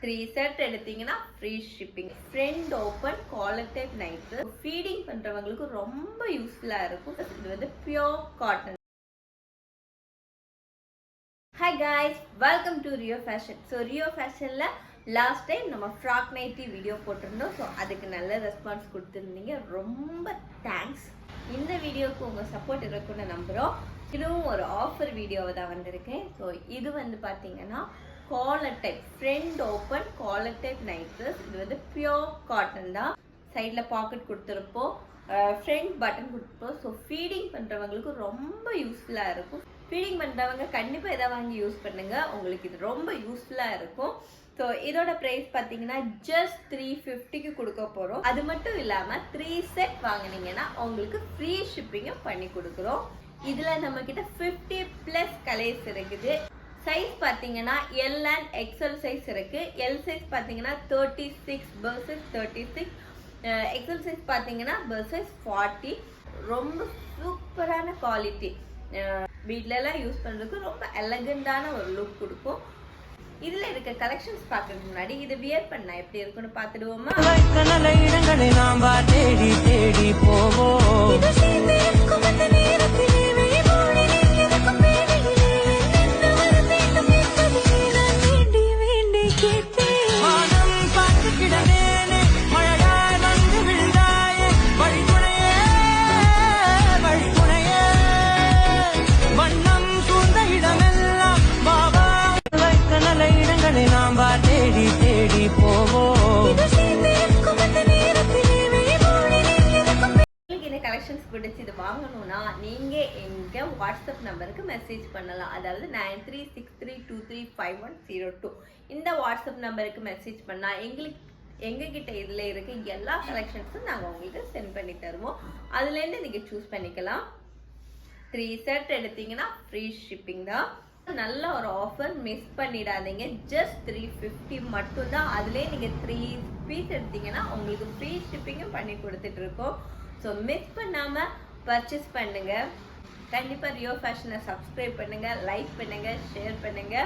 3 set எடுத்தீங்கன்னா free shipping. Front open collar type night feeding பண்றவங்களுக்கு ரொம்ப யூஸ்ஃபுல்லா இருக்கும். இது வந்து pure cotton. Hi guys, welcome to Rio Fashion. So Rio ஃபேஷனில் லாஸ்ட் டைம் நம்ம ஃப்ராக் நைட்டி வீடியோ போட்டிருந்தோம். ஸோ அதுக்கு நல்ல ரெஸ்பான்ஸ் கொடுத்துருந்தீங்க, ரொம்ப தேங்க்ஸ். இந்த வீடியோவுக்கு உங்கள் சப்போர்ட் இருக்குன்னு நம்புகிறோம். இதுவும் ஒரு ஆஃபர் வீடியோவை தான் வந்திருக்கேன். ஸோ இது வந்து பார்த்தீங்கன்னா collar type front open collar type night. இது வந்து பியூர் காட்டன் தான். சைடில் பாக்கெட் கொடுத்துருப்போம், ஃப்ரண்ட் பட்டன் கொடுத்துருப்போம். ஸோ ஃபீடிங் பண்ணுறவங்களுக்கு ரொம்ப யூஸ்ஃபுல்லாக இருக்கும். ஃபீடிங் பண்ணுறவங்க கண்டிப்பாக இதை வாங்கி யூஸ் பண்ணுங்கள், உங்களுக்கு இது ரொம்ப யூஸ்ஃபுல்லாக இருக்கும். ஸோ இதோட ப்ரைஸ் பார்த்தீங்கன்னா ஜஸ்ட் 350க்கு கொடுக்க போகிறோம். அது மட்டும் இல்லாமல் 3 செட் வாங்கினீங்கன்னா உங்களுக்கு ஃப்ரீ ஷிப்பிங்கும் பண்ணி கொடுக்குறோம். இதில் நம்மக்கிட்ட 50+ கலர்ஸ் இருக்குது. சைஸ் பார்த்தீங்கன்னா எல் அண்ட் எக்ஸ்எல் சைஸ் இருக்குது. எல் சைஸ் பார்த்தீங்கன்னா 36 vs 36, எக்ஸ்எல் சைஸ் பார்த்தீங்கன்னா vs 40. ரொம்ப சூப்பரான குவாலிட்டி, வீட்டிலலாம் யூஸ் பண்ணுறதுக்கு ரொம்ப எலகண்டான ஒரு லுக் கொடுக்கும். இதில் இருக்க கலெக்ஷன்ஸ் பார்க்கறதுக்கு முன்னாடி இதை வியர் பண்ணா எப்படி இருக்குன்னு பார்த்துடுவோமா? இடங்களை நாம் தேடி தேடி போவோம். கலெக்ஷன்ஸ் பிடிச்சி இது வாங்கணும்னா நீங்கள் எங்கள் வாட்ஸ்அப் நம்பருக்கு மெசேஜ் பண்ணலாம். அதாவது 9363235102 இந்த வாட்ஸ்அப் நம்பருக்கு மெசேஜ் பண்ணால் எங்ககிட்ட இதில் இருக்க எல்லா கலெக்ஷன்ஸும் நாங்கள் உங்களுக்கு சென்ட் பண்ணி தருவோம். அதுலேருந்து நீங்கள் சூஸ் பண்ணிக்கலாம். 3 செட் எடுத்தீங்கன்னா ஃப்ரீ ஷிப்பிங் தான். நல்ல ஒரு ஆஃபர், மிஸ் பண்ணிடாதீங்க. ஜஸ்ட் 350 மட்டும்தான். அதுலேயே நீங்கள் 3 பீஸ் எடுத்தீங்கன்னா உங்களுக்கு ஃப்ரீ ஷிப்பிங்கும் பண்ணி கொடுத்துட்டு இருக்கோம். ஸோ மிஸ் பண்ணாமல் பர்ச்சேஸ் பண்ணுங்கள். கண்டிப்பாக ரியோ ஃபேஷனை சப்ஸ்கிரைப் பண்ணுங்கள், லைக் பண்ணுங்கள், ஷேர் பண்ணுங்கள்.